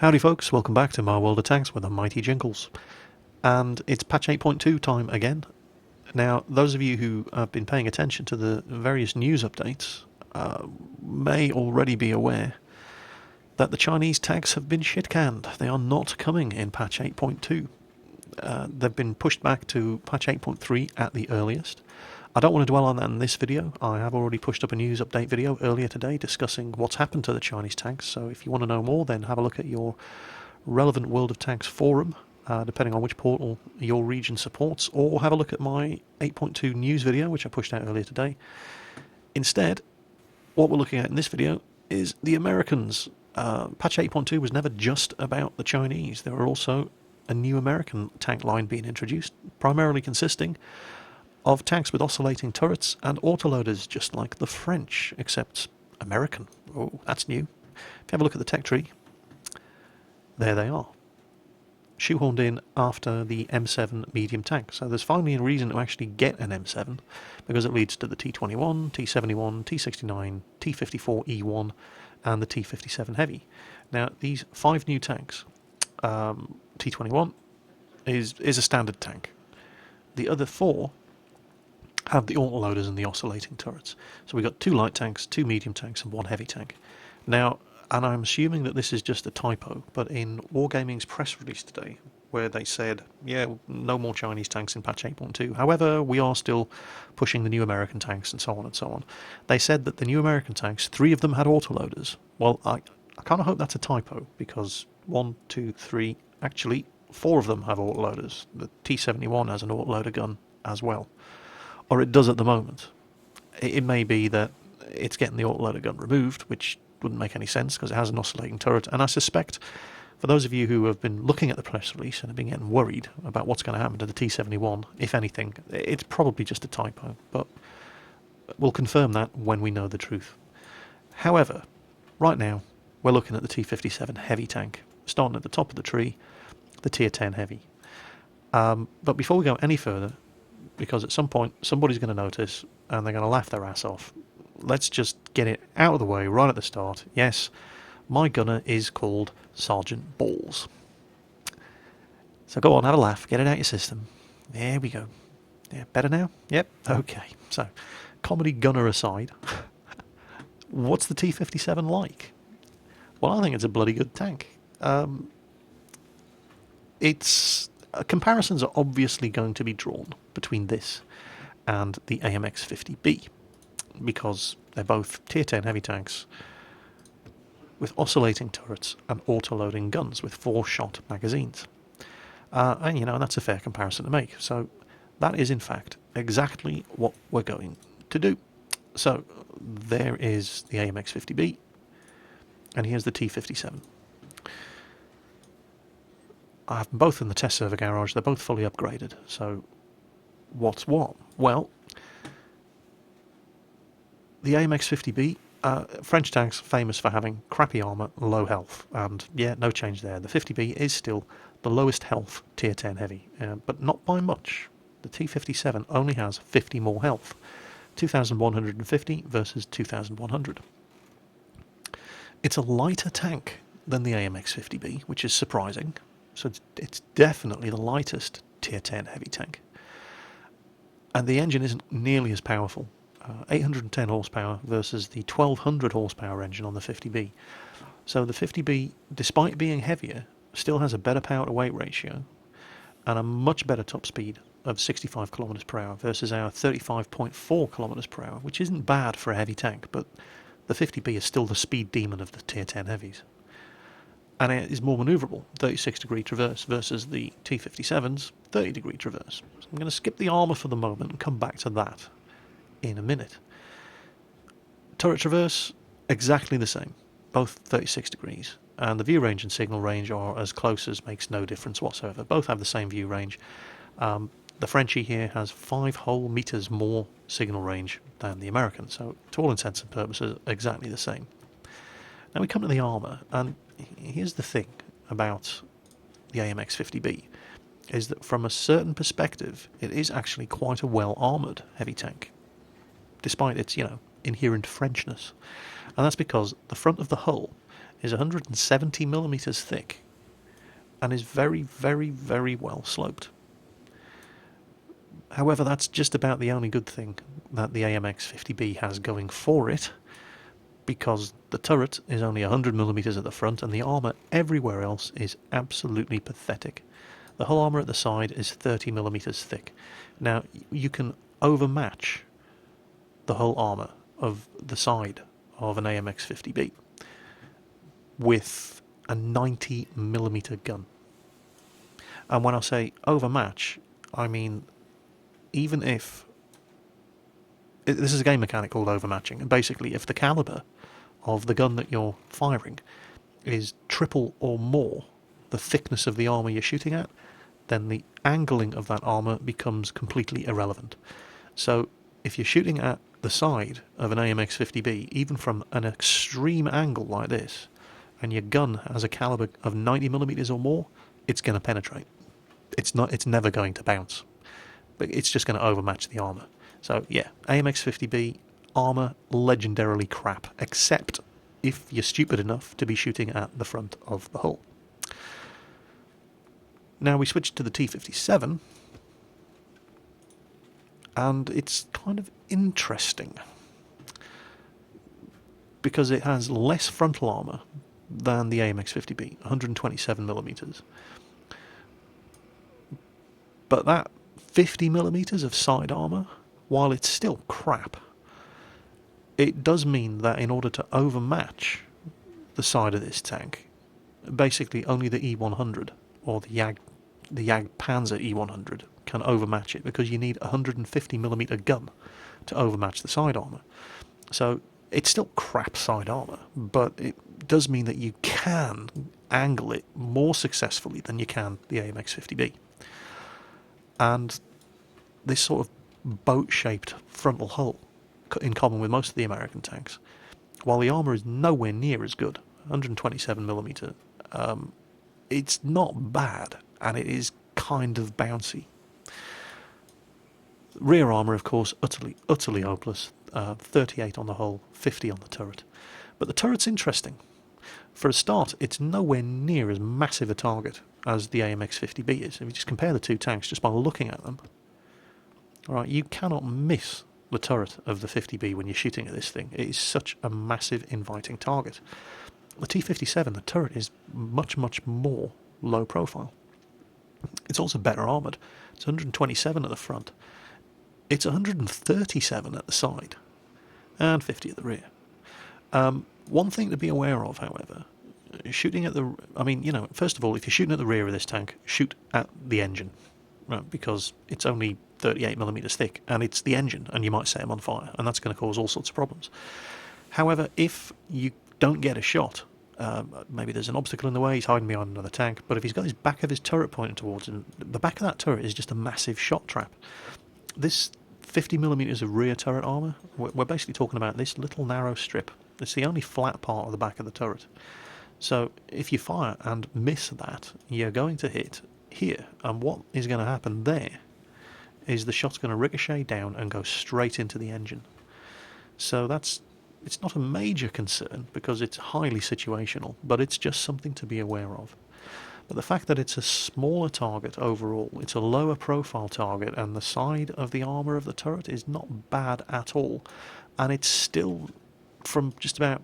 Howdy folks, welcome back to my world of tanks with the mighty Jingles. And it's patch 8.2 time again. Now, those of you who have been paying attention to the various news updates may already be aware that the Chinese tanks have been shit-canned. They are not coming in patch 8.2. They've been pushed back to patch 8.3 at the earliest. I don't want to dwell on that in this video. I have already pushed up a news update video earlier today discussing what's happened to the Chinese tanks, so if you want to know more then have a look at your relevant World of Tanks forum, depending on which portal your region supports, or have a look at my 8.2 news video which I pushed out earlier today. Instead, what we're looking at in this video is the Americans. Patch 8.2 was never just about the Chinese. There were also a new American tank line being introduced, primarily consisting of tanks with oscillating turrets and autoloaders, just like the French, except American. Oh, that's new. If you have a look at the tech tree, there they are, shoehorned in after the M7 medium tank. So there's finally a reason to actually get an M7, because it leads to the T21, T71, T69, T54E1, and the T57 Heavy. Now, these 5 new tanks, T21 is a standard tank. The other 4 have the autoloaders and the oscillating turrets. So we've got 2 light tanks, 2 medium tanks, and 1 heavy tank. Now, and I'm assuming that this is just a typo, but in Wargaming's press release today, where they said, yeah, no more Chinese tanks in patch 8.2, however, we are still pushing the new American tanks and so on and so on. They said that the new American tanks, 3 of them had autoloaders. Well, I kind of hope that's a typo, because 1, 2, 3, actually 4 of them have autoloaders. The T71 has an autoloader gun as well. Or it does at the moment. It may be that it's getting the autoloader gun removed, which wouldn't make any sense because it has an oscillating turret. And I suspect, for those of you who have been looking at the press release and have been getting worried about what's going to happen to the T71, if anything, it's probably just a typo. But we'll confirm that when we know the truth. However, right now, we're looking at the T57 Heavy tank, starting at the top of the tree, the Tier 10 Heavy. But before we go any further, because at some point somebody's going to notice and they're going to laugh their ass off, let's just get it out of the way right at the start. Yes, my gunner is called Sergeant Balls. So go on, have a laugh, get it out your system. There we go. Yeah, better now? Yep, okay. So, comedy gunner aside, what's the T57 like? Well, I think it's a bloody good tank. Comparisons are obviously going to be drawn between this and the AMX-50B, because they're both Tier 10 heavy tanks with oscillating turrets and auto-loading guns with 4-shot magazines. And that's a fair comparison to make. So that is in fact exactly what we're going to do. So there is the AMX-50B, and here's the T57. I have them both in the test server garage. They're both fully upgraded. So what's what? Well, the AMX-50B, French tanks famous for having crappy armour, low health, and yeah, no change there. The 50B is still the lowest health Tier 10 Heavy, but not by much. The T57 only has 50 more health, 2,150 versus 2,100. It's a lighter tank than the AMX-50B, which is surprising. So it's definitely the lightest Tier 10 heavy tank. And the engine isn't nearly as powerful. 810 horsepower versus the 1200 horsepower engine on the 50B. So the 50B, despite being heavier, still has a better power to weight ratio and a much better top speed of 65 km per hour versus our 35.4 km per hour, which isn't bad for a heavy tank, but the 50B is still the speed demon of the Tier 10 heavies. And it is more manoeuvrable, 36-degree traverse, versus the T57's 30-degree traverse. So I'm going to skip the armour for the moment and come back to that in a minute. Turret traverse, exactly the same, both 36 degrees. And the view range and signal range are as close as makes no difference whatsoever. Both have the same view range. The Frenchie here has 5 whole meters more signal range than the American, so to all intents and purposes, exactly the same. Now we come to the armour, and here's the thing about the AMX-50B, is that from a certain perspective, it is actually quite a well-armoured heavy tank, despite its, inherent Frenchness. And that's because the front of the hull is 170 millimeters thick and is very, very, very well sloped. However, that's just about the only good thing that the AMX50B has going for it, because the turret is only 100 millimeters at the front and the armour everywhere else is absolutely pathetic. The hull armour at the side is 30 millimeters thick. Now, you can overmatch the hull armour of the side of an AMX50B with a 90 millimeter gun. And when I say overmatch, I mean even if this is a game mechanic called overmatching, and basically if the caliber of the gun that you're firing is triple or more the thickness of the armour you're shooting at, then the angling of that armour becomes completely irrelevant. So if you're shooting at the side of an AMX50B, even from an extreme angle like this, and your gun has a caliber of 90 millimeters or more, it's going to penetrate. It's never going to bounce, but it's just going to overmatch the armour. So yeah, AMX50B armour legendarily crap, except if you're stupid enough to be shooting at the front of the hull. Now we switch to the T57, and it's kind of interesting because it has less frontal armour than the AMX50B, 127 millimeters. But that 50 millimeters of side armour, while it's still crap, it does mean that in order to overmatch the side of this tank, basically only the E100 or the Jag Panzer E100 can overmatch it, because you need a 150 millimeter gun to overmatch the side armour. So it's still crap side armour, but it does mean that you can angle it more successfully than you can the AMX50B. And this sort of boat-shaped frontal hull, in common with most of the American tanks, while the armour is nowhere near as good, 127 millimeter, it's not bad, and it is kind of bouncy. Rear armour, of course, utterly hopeless. 38 on the hull, 50 on the turret. But the turret's interesting. For a start, it's nowhere near as massive a target as the AMX50B is. If you just compare the two tanks just by looking at them, alright, you cannot miss the turret of the 50B when you're shooting at this thing. It is such a massive, inviting target. The T57, the turret is much, much more low profile. It's also better armoured. It's 127 at the front. It's 137 at the side, and 50 at the rear. One thing to be aware of, however, shooting at the... I mean, you know, first of all, if you're shooting at the rear of this tank, shoot at the engine, right, because it's only 38 millimeters thick, and it's the engine, and you might set him on fire, and that's going to cause all sorts of problems. However, if you don't get a shot, maybe there's an obstacle in the way, he's hiding behind another tank, but if he's got his back of his turret pointed towards him, the back of that turret is just a massive shot trap. This 50 millimeters of rear turret armour, we're basically talking about this little narrow strip. It's the only flat part of the back of the turret. So if you fire and miss that, you're going to hit here, and what is going to happen there is the shot's going to ricochet down and go straight into the engine. So it's not a major concern because it's highly situational, but it's just something to be aware of. But the fact that it's a smaller target overall, it's a lower profile target, and the side of the armour of the turret is not bad at all, and it's still, from just about,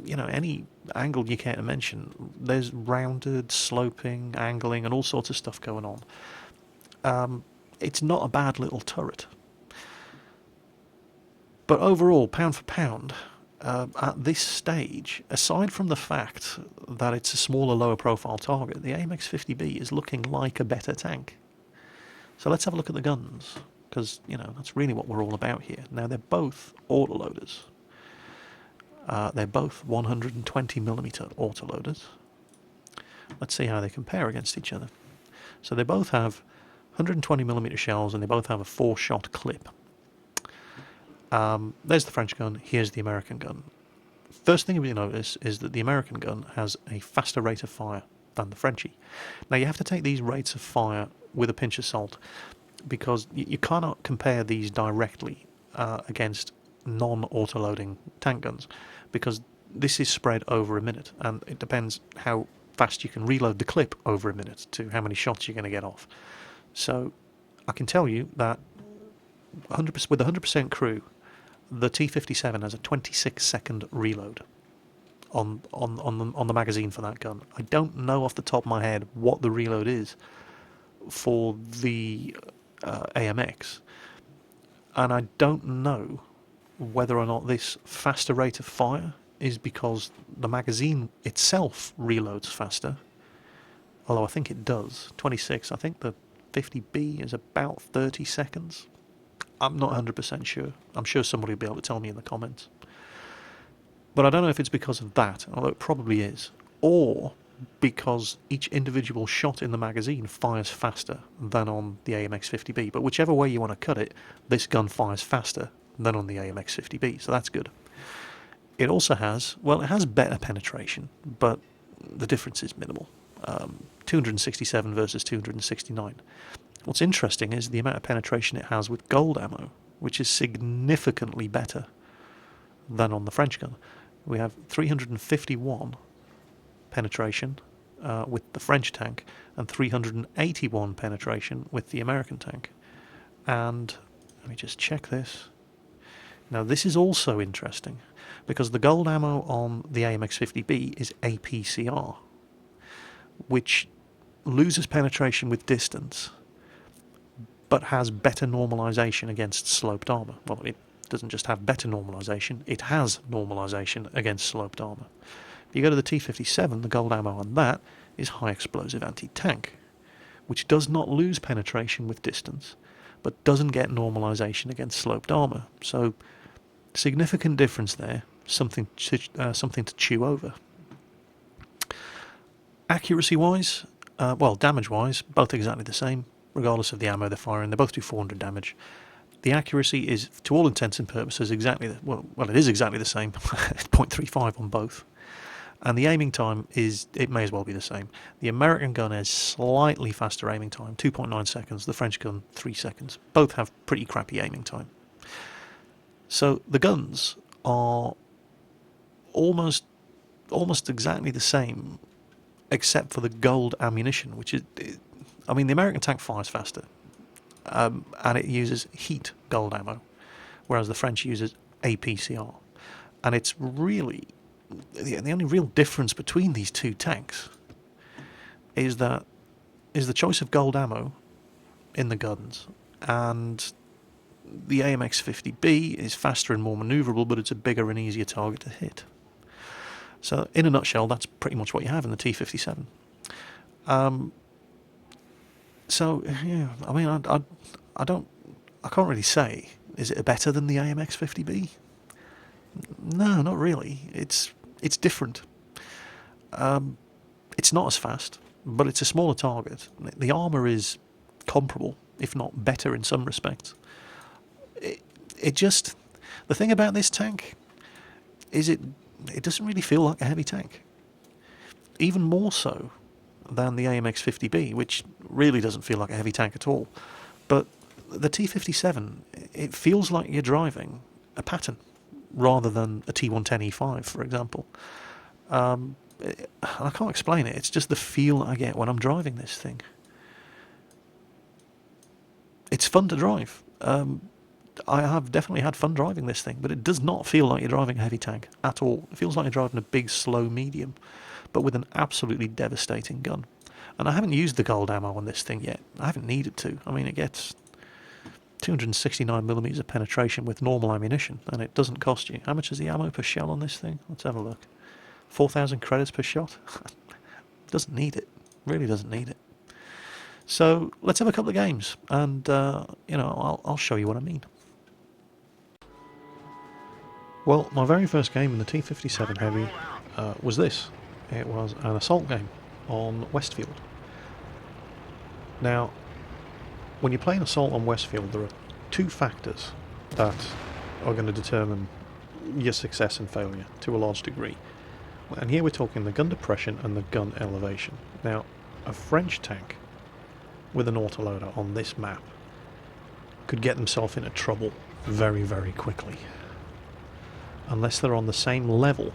you know, any angle you care to mention, there's rounded, sloping, angling, and all sorts of stuff going on. It's not a bad little turret. But overall, pound for pound, at this stage, aside from the fact that it's a smaller, lower profile target, the AMX50B is looking like a better tank. So let's have a look at the guns, because, you know, that's really what we're all about here. Now, they're both autoloaders. They're both 120mm autoloaders. Let's see how they compare against each other. So they both have 120mm shells, and they both have a 4-shot clip. There's the French gun, here's the American gun. First thing you notice is that the American gun has a faster rate of fire than the Frenchie. Now you have to take these rates of fire with a pinch of salt, because you cannot compare these directly against non-autoloading tank guns, because this is spread over a minute, and it depends how fast you can reload the clip over a minute to how many shots you're going to get off. So I can tell you that 100%, with 100% crew, the T57 has a 26-second reload on the magazine for that gun. I don't know off the top of my head what the reload is for the AMX, and I don't know whether or not this faster rate of fire is because the magazine itself reloads faster, although I think it does. 26, I think the 50B is about 30 seconds. I'm not 100% sure. I'm sure somebody will be able to tell me in the comments. But I don't know if it's because of that, although it probably is, or because each individual shot in the magazine fires faster than on the AMX-50B. But whichever way you want to cut it, this gun fires faster than on the AMX-50B, so that's good. It also has, well, it has better penetration, but the difference is minimal. 267 versus 269. What's interesting is the amount of penetration it has with gold ammo, which is significantly better than on the French gun. We have 351 penetration with the French tank and 381 penetration with the American tank. And let me just check this. Now this is also interesting because the gold ammo on the AMX-50B is APCR, which loses penetration with distance but has better normalization against sloped armor. Well, it doesn't just have better normalization, it has normalization against sloped armor. If you go to the T57, the gold ammo on that is high explosive anti-tank, which does not lose penetration with distance, but doesn't get normalization against sloped armor. So, significant difference there, something to chew over. Accuracy-wise, well, damage-wise, both exactly the same, regardless of the ammo they're firing. They both do 400 damage. The accuracy is, to all intents and purposes, exactly it is exactly the same. It's 0.35 on both. And the aiming time is, it may as well be the same. The American gun has slightly faster aiming time, 2.9 seconds. The French gun, 3 seconds. Both have pretty crappy aiming time. So the guns are almost exactly the same, except for the gold ammunition, which is, I mean, the American tank fires faster, and it uses heat gold ammo, whereas the French uses APCR. And it's really, the only real difference between these two tanks is the choice of gold ammo in the guns, and the AMX-50B is faster and more manoeuvrable, but it's a bigger and easier target to hit. So, in a nutshell, that's pretty much what you have in the T57. So, yeah, I mean, I can't really say, is it better than the AMX-50B? No, not really. It's different. It's not as fast, but it's a smaller target. The armour is comparable, if not better in some respects. It just, the thing about this tank is it doesn't really feel like a heavy tank. Even more so than the AMX-50B, which really doesn't feel like a heavy tank at all. But the T57, it feels like you're driving a Patton rather than a T110E5, for example. I can't explain it. It's just the feel I get when I'm driving this thing. It's fun to drive. I have definitely had fun driving this thing, but it does not feel like you're driving a heavy tank at all. It feels like you're driving a big, slow medium, but with an absolutely devastating gun. And I haven't used the gold ammo on this thing yet. I haven't needed to. I mean, it gets 269mm of penetration with normal ammunition, and it doesn't cost you. How much is the ammo per shell on this thing? Let's have a look. 4,000 credits per shot? Doesn't need it. Really doesn't need it. So let's have a couple of games, and I'll show you what I mean. Well, my very first game in the T57 Heavy was this. It was an assault game on Westfield. Now, when you play an assault on Westfield, there are two factors that are going to determine your success and failure to a large degree. And here we're talking the gun depression and the gun elevation. Now, a French tank with an autoloader on this map could get themselves into trouble very, very quickly. Unless they're on the same level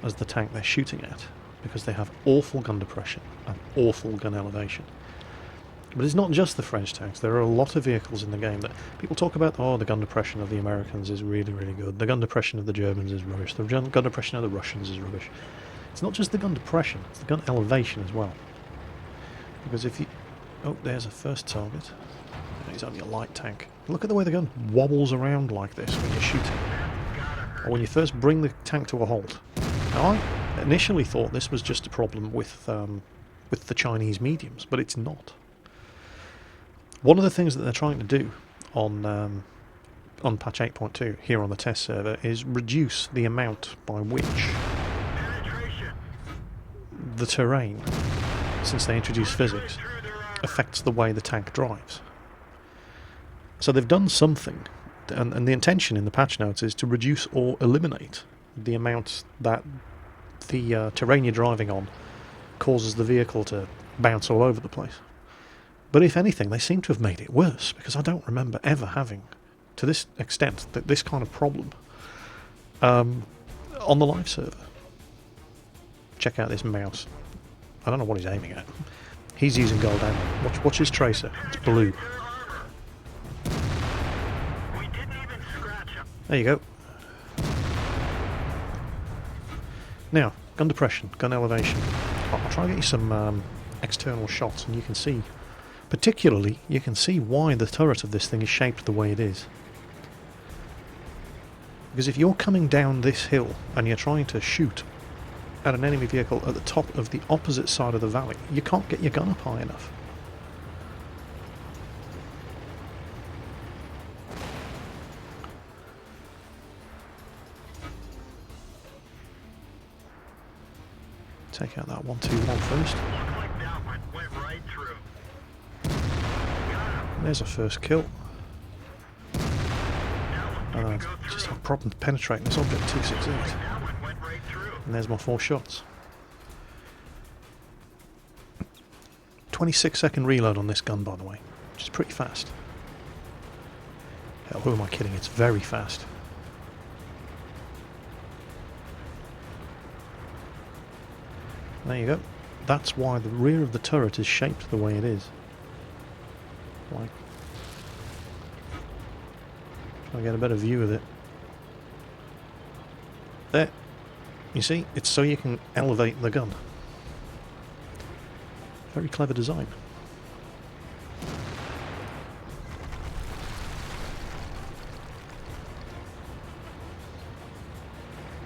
as the tank they're shooting at, because they have awful gun depression and awful gun elevation. But it's not just the French tanks. There are a lot of vehicles in the game that people talk about. Oh, the gun depression of the Americans is really, really good. The gun depression of the Germans is rubbish. The gun depression of the Russians is rubbish. It's not just the gun depression, it's the gun elevation as well. Because if you... Oh, there's a first target. He's only a light tank. Look at the way the gun wobbles around like this when you're shooting. Or when you first bring the tank to a halt. Now, I initially thought this was just a problem with the Chinese mediums, but it's not. One of the things that they're trying to do on patch 8.2 here on the test server is reduce the amount by which the terrain, since they introduced physics, affects the way the tank drives. So they've done something, and the intention in the patch notes is to reduce or eliminate the amount that the terrain you're driving on causes the vehicle to bounce all over the place. But if anything, they seem to have made it worse, because I don't remember ever having, to this extent, this kind of problem on the live server. Check out this mouse. I don't know what he's aiming at. He's using gold ammo. Watch his tracer. It's blue. There you go. Now, gun depression, gun elevation. I'll try and get you some external shots, and you can see, particularly, you can see why the turret of this thing is shaped the way it is. Because if you're coming down this hill and you're trying to shoot at an enemy vehicle at the top of the opposite side of the valley, you can't get your gun up high enough. Take out that 121 first. There's a first kill. I just have problems penetrating this object, 268. And there's my 4 shots. 26-second reload on this gun, by the way, which is pretty fast. Hell, who am I kidding? It's very fast. There you go. That's why the rear of the turret is shaped the way it is. Like, try to get a better view of it. There. You see, it's so you can elevate the gun. Very clever design.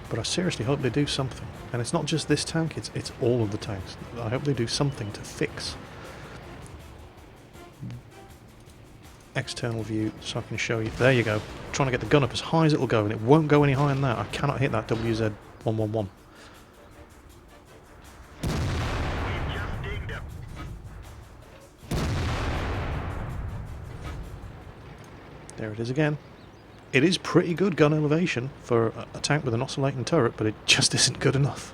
But I seriously hope they do something. And it's not just this tank, it's all of the tanks. I hope they do something to fix external view so I can show you. There you go. Trying to get the gun up as high as it'll go, and it won't go any higher than that. I cannot hit that WZ-111. There it is again. It is pretty good gun elevation for a tank with an oscillating turret, but it just isn't good enough.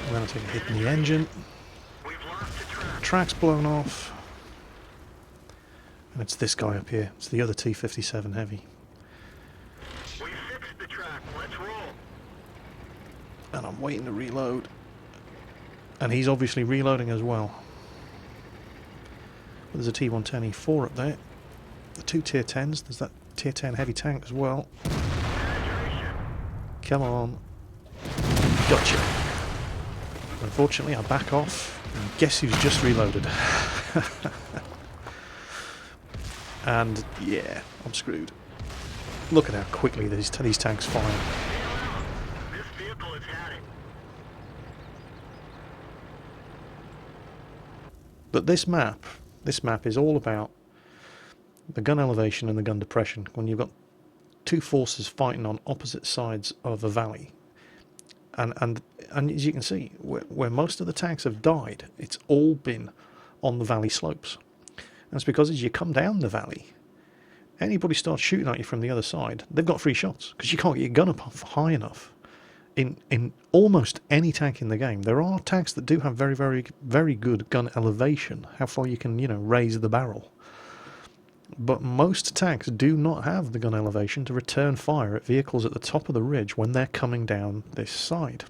I'm going to take a hit in the engine. Track's blown off. And it's this guy up here. It's the other T57 Heavy. And I'm waiting to reload. And he's obviously reloading as well. There's a T110E4 up there. The 2 tier 10s. There's that tier 10 heavy tank as well. Come on. Gotcha. Unfortunately, I back off. And guess who's just reloaded? And yeah, I'm screwed. Look at how quickly these tanks fire. But this map is all about the gun elevation and the gun depression. When you've got two forces fighting on opposite sides of a valley, and as you can see, where most of the tanks have died, it's all been on the valley slopes. And it's because as you come down the valley, anybody starts shooting at you from the other side, they've got free shots because you can't get your gun up high enough. in almost any tank in the game. There are tanks that do have very, very, very good gun elevation, how far you can, raise the barrel. But most tanks do not have the gun elevation to return fire at vehicles at the top of the ridge when they're coming down this side.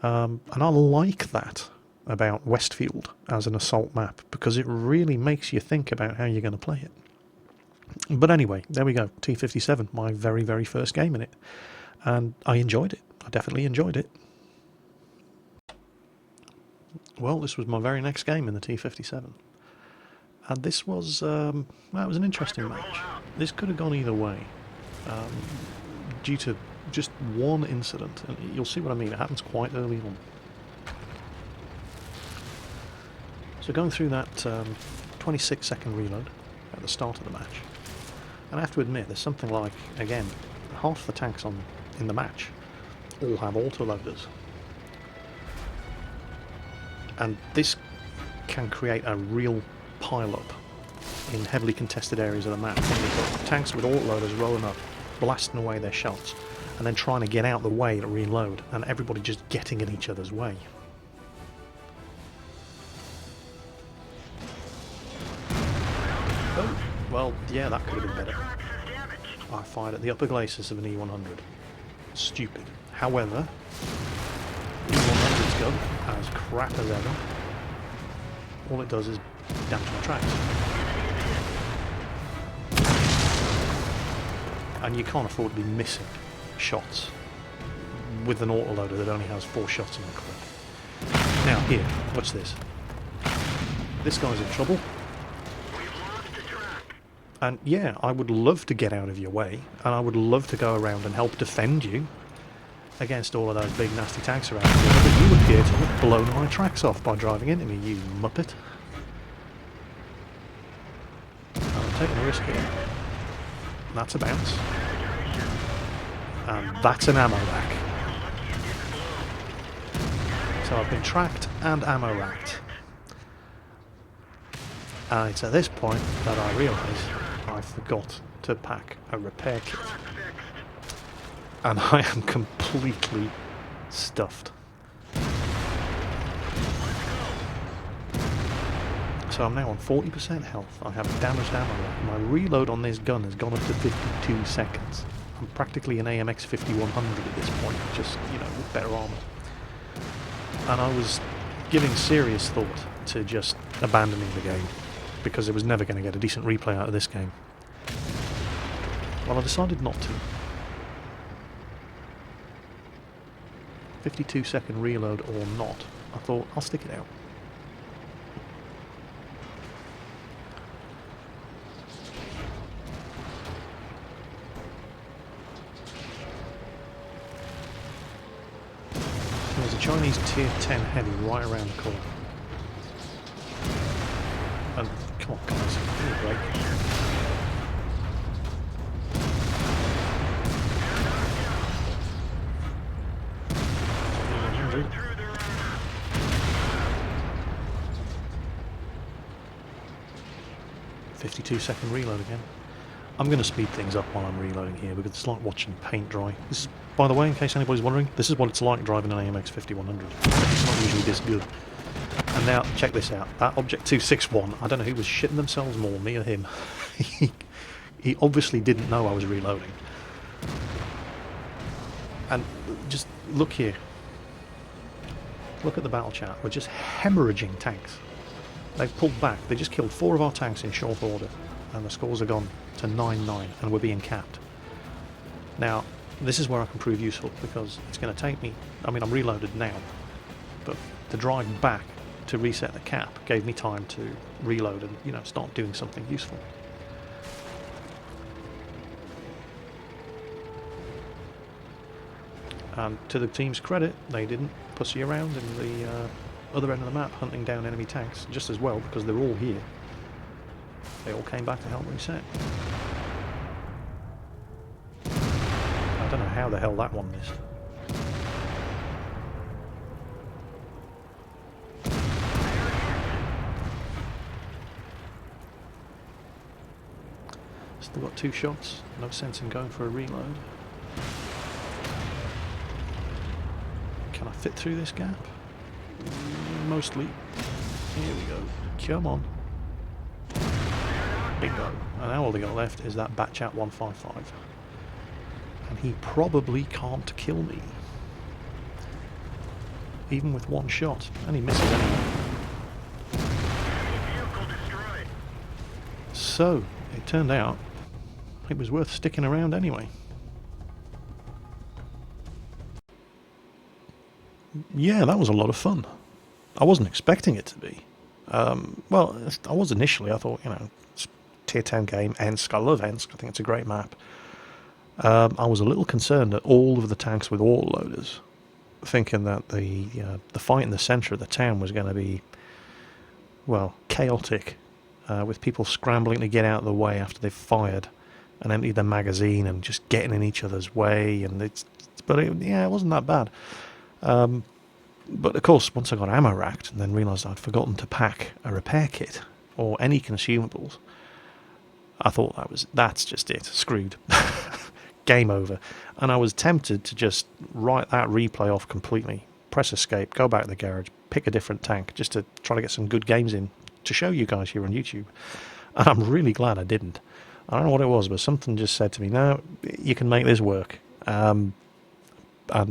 And I like that about Westfield as an assault map, because it really makes you think about how you're going to play it. But anyway, there we go, T57, my very, very first game in it. And I enjoyed it. I definitely enjoyed it. Well, this was my very next game in the T57. And this was, well, it was an interesting match. This could have gone either way, due to just one incident. And you'll see what I mean, it happens quite early on. So going through that 26-second reload at the start of the match. And I have to admit, there's something like, again, half the tanks in the match all have autoloaders. And this can create a real pile-up in heavily contested areas of the map. When you've got tanks with autoloaders rolling up, blasting away their shots, and then trying to get out the way to reload, and everybody just getting in each other's way. Oh, well, yeah, that could have been better. I fired at the upper glacis of an E100. Stupid. However, E100's gun, as crap as ever, all it does is damage my tracks. And you can't afford to be missing shots with an autoloader that only has 4 shots in the clip. Now here, watch this. This guy's in trouble. And yeah, I would love to get out of your way, and I would love to go around and help defend you against all of those big nasty tanks around here, but you appear to have blown my tracks off by driving into me, you muppet. I'm taking a risk here. That's a bounce. And that's an ammo rack. So I've been tracked and ammo racked. And it's at this point that I realise I forgot to pack a repair kit. And I am completely stuffed. So I'm now on 40% health. I have damaged ammo rack. My reload on this gun has gone up to 52 seconds. I'm practically an AMX 5100 at this point, just, with better armour. And I was giving serious thought to just abandoning the game, because I was never going to get a decent replay out of this game. Well, I decided not to. 52-second reload or not, I thought, I'll stick it out. There's a Chinese tier 10 heavy right around the corner. And come on guys, give me a break. .52-second reload again. I'm going to speed things up while I'm reloading here, because it's like watching paint dry. This is, by the way, in case anybody's wondering, this is what it's like driving an AMX 5100. It's not usually this good. And now, check this out. That Object 261, I don't know who was shitting themselves more, me or him. He obviously didn't know I was reloading. And just look here. Look at the battle chat. We're just hemorrhaging tanks. They've pulled back. They just killed 4 of our tanks in short order. And the scores are gone to 9-9, and we're being capped. Now, this is where I can prove useful, because it's going to take me... I mean, I'm reloaded now. But the drive back to reset the cap gave me time to reload and, start doing something useful. And to the team's credit, they didn't pussy around in the other end of the map hunting down enemy tanks just as well, because they're all here. They all came back to help reset. I don't know how the hell that one missed. Still got 2 shots, no sense in going for a reload. Can I fit through this gap? Mostly. Here we go. Come on. Bingo. And now all they got left is that Batchat 155. And he probably can't kill me. Even with one shot. And he misses anyway. So, it turned out it was worth sticking around anyway. Yeah, that was a lot of fun. I wasn't expecting it to be. Well, I was initially. I thought, you know, it's a tier 10 game, Ensk. I love Ensk. I think it's a great map. I was a little concerned at all of the tanks with autoloaders, thinking that the fight in the centre of the town was going to be, well, chaotic, with people scrambling to get out of the way after they've fired and emptied their magazine and just getting in each other's way. And it wasn't that bad. But of course, once I got ammo racked and then realised I'd forgotten to pack a repair kit or any consumables, I thought that's just it, screwed. Game over. And I was tempted to just write that replay off completely, press escape, go back to the garage, pick a different tank, just to try to get some good games in to show you guys here on YouTube. And I'm really glad I didn't. I don't know what it was, but something just said to me, no, you can make this work. And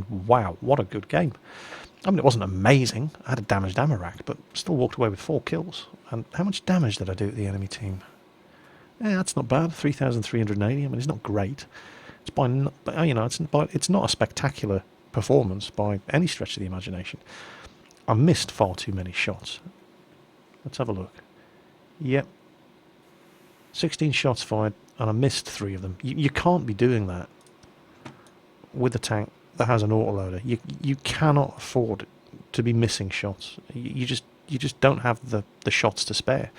wow, what a good game. I mean, it wasn't amazing. I had a damaged ammo rack, but still walked away with 4 kills. And how much damage did I do to the enemy team? Yeah, that's not bad. 3,380. I mean, it's not great. It's it's not a spectacular performance by any stretch of the imagination. I missed far too many shots. Let's have a look. Yep. 16 shots fired, and I missed 3 of them. You can't be doing that with a tank that has an autoloader. You cannot afford to be missing shots. You just don't have the shots to spare.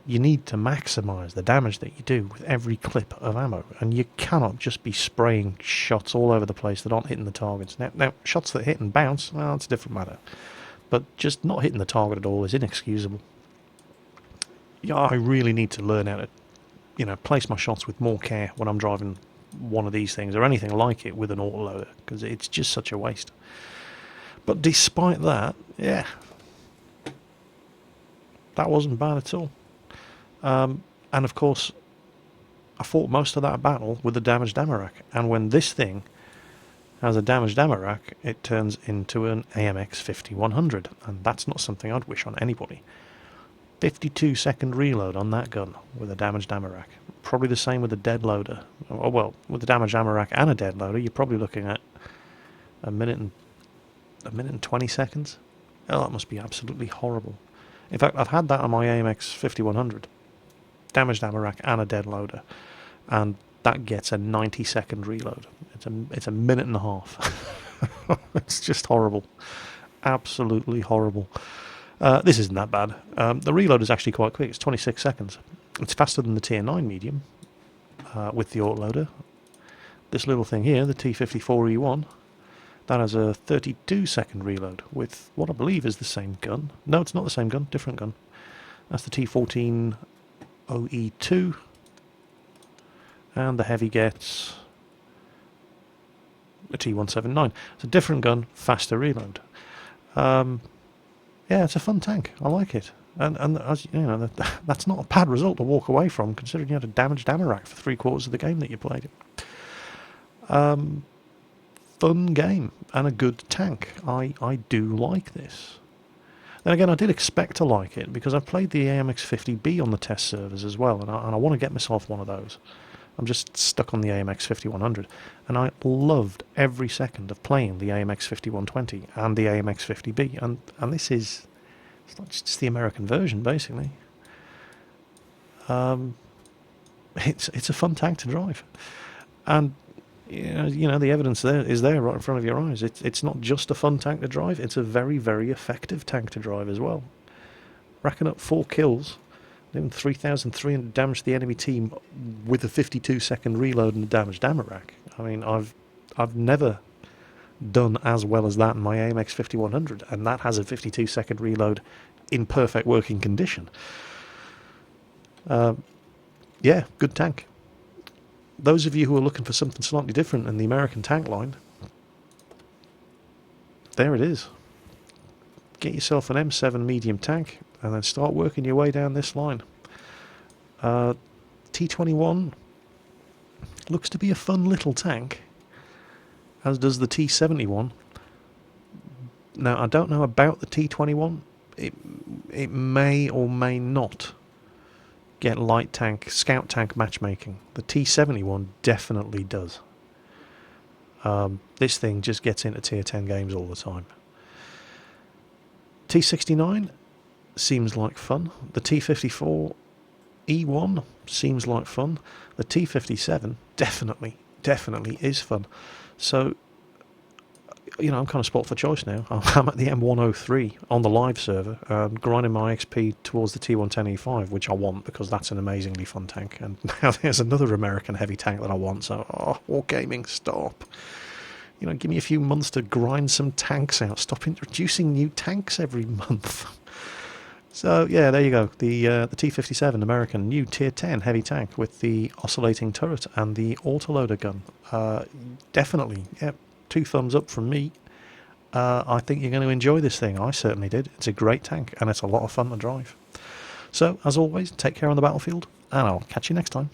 You need to maximise the damage that you do with every clip of ammo, and you cannot just be spraying shots all over the place that aren't hitting the targets. Now shots that hit and bounce, well, that's a different matter. But just not hitting the target at all is inexcusable. Yeah, I really need to learn how to, place my shots with more care when I'm driving one of these things or anything like it with an autoloader, because it's just such a waste. But despite that, yeah, that wasn't bad at all. And of course, I fought most of that battle with the damaged ammo rack, and when this thing has a damaged ammo rack, it turns into an AMX 5100, and that's not something I'd wish on anybody. 52-second reload on that gun with a damaged ammo rack. Probably the same with a dead loader. Oh, well, with the damaged ammo rack and a dead loader, you're probably looking at a minute and 20 seconds. Oh, that must be absolutely horrible. In fact, I've had that on my AMX 5100. Damaged ammo rack and a dead loader. And that gets a 90-second reload. It's a minute and a half. It's just horrible. Absolutely horrible. This isn't that bad. The reload is actually quite quick. It's 26 seconds. It's faster than the tier 9 medium with the autoloader. This little thing here, the T54E1, that has a 32-second reload with what I believe is the same gun. No, it's not the same gun, different gun. That's the T14OE2. And the Heavy gets a T179. It's a different gun, faster reload. Yeah, it's a fun tank. I like it. And as you know, that's not a bad result to walk away from, considering you had a damaged ammo rack for 3/4 of the game that you played. Fun game and a good tank. I do like this. Then again, I did expect to like it because I've played the AMX 50B on the test servers as well, and I want to get myself one of those. I'm just stuck on the AMX 5100, and I loved every second of playing the AMX 5120 and the AMX 50B, and this is just the American version, basically. It's a fun tank to drive, and the evidence is there right in front of your eyes. It's not just a fun tank to drive; it's a very, very effective tank to drive as well. Racking up 4 kills. Doing 3,300 damage to the enemy team with a 52-second reload and a damaged ammo rack. I mean, I've never done as well as that in my AMX 5100, and that has a 52-second reload in perfect working condition. Yeah, good tank. Those of you who are looking for something slightly different in the American tank line, there it is. Get yourself an M7 medium tank and then start working your way down this line. T21 looks to be a fun little tank, as does the T71. Now, I don't know about the T21. It may or may not get light tank, scout tank matchmaking. The T71 definitely does. This thing just gets into tier 10 games all the time. T69 seems like fun. The T54 E1 seems like fun. The T57 definitely is fun. So, you know, I'm kind of spot for choice now. I'm at the M103 on the live server, grinding my XP towards the T110E5, which I want because that's an amazingly fun tank. And now there's another American heavy tank that I want. So, Wargaming, stop. You know, give me a few months to grind some tanks out. Stop introducing new tanks every month. So, yeah, there you go. The T57 American new tier 10 heavy tank with the oscillating turret and the autoloader gun. Definitely, yep. 2 thumbs up from me. I think you're going to enjoy this thing. I certainly did. It's a great tank, and it's a lot of fun to drive. So, as always, take care on the battlefield, and I'll catch you next time.